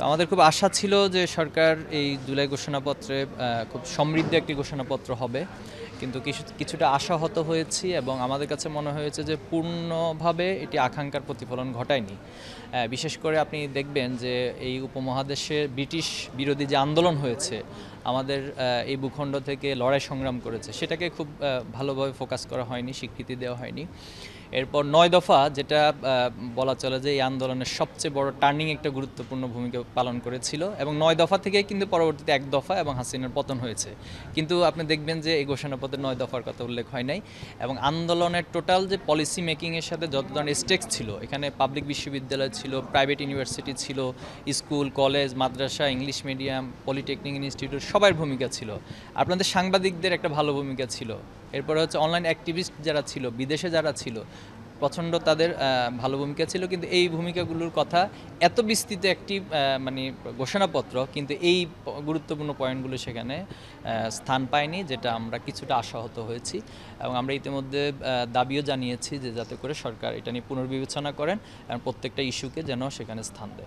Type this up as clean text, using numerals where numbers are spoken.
আমাদের খুব আশা ছিল যে সরকার এই জুলাই ঘোষণাপত্রে খুব সমৃদ্ধ একটি ঘোষণাপত্র হবে, কিন্তু কিছুটা আশাহত হয়েছি এবং আমাদের কাছে মনে হয়েছে যে পূর্ণভাবে এটি আকাঙ্ক্ষার প্রতিফলন ঘটায়নি। বিশেষ করে আপনি দেখবেন যে এই উপমহাদেশে ব্রিটিশ বিরোধী যে আন্দোলন হয়েছে, আমাদের এই ভূখণ্ড থেকে লড়াই সংগ্রাম করেছে, সেটাকে খুব ভালোভাবে ফোকাস করা হয়নি, স্বীকৃতি দেওয়া হয়নি। এরপর ৯ দফা, যেটা বলা চলে যে এই আন্দোলনের সবচেয়ে বড় টার্নিং একটা গুরুত্বপূর্ণ ভূমিকা পালন করেছিল, এবং ৯ দফা থেকেই কিন্তু পরবর্তীতে ১ দফা এবং হাসিনার পতন হয়েছে। কিন্তু আপনি দেখবেন যে এই ঘোষণাপত্রে ৯ দফার কথা উল্লেখ হয় নাই, এবং আন্দোলনের টোটাল যে পলিসি মেকিংয়ের সাথে যত ধরনের স্টেকস ছিল, এখানে পাবলিক বিশ্ববিদ্যালয় ছিল, প্রাইভেট ইউনিভার্সিটি ছিল, স্কুল, কলেজ, মাদ্রাসা, ইংলিশ মিডিয়াম, পলিটেকনিক ইনস্টিটিউট, সবার ভূমিকা ছিল। আপনাদের সাংবাদিকদের একটা ভালো ভূমিকা ছিল। এরপরে হচ্ছে অনলাইন অ্যাক্টিভিস্ট যারা ছিল, বিদেশে যারা ছিল, প্রচণ্ড তাদের ভালো ভূমিকা ছিল। কিন্তু এই ভূমিকাগুলোর কথা এত বিস্তৃত একটি মানে ঘোষণাপত্র, কিন্তু এই গুরুত্বপূর্ণ পয়েন্টগুলো সেখানে স্থান পায়নি, যেটা আমরা কিছুটা আশাহত হয়েছি। এবং আমরা ইতিমধ্যে দাবিও জানিয়েছি যে যাতে করে সরকার এটা নিয়ে পুনর্বিবেচনা করেন এবং প্রত্যেকটা ইস্যুকে যেন সেখানে স্থান দেয়।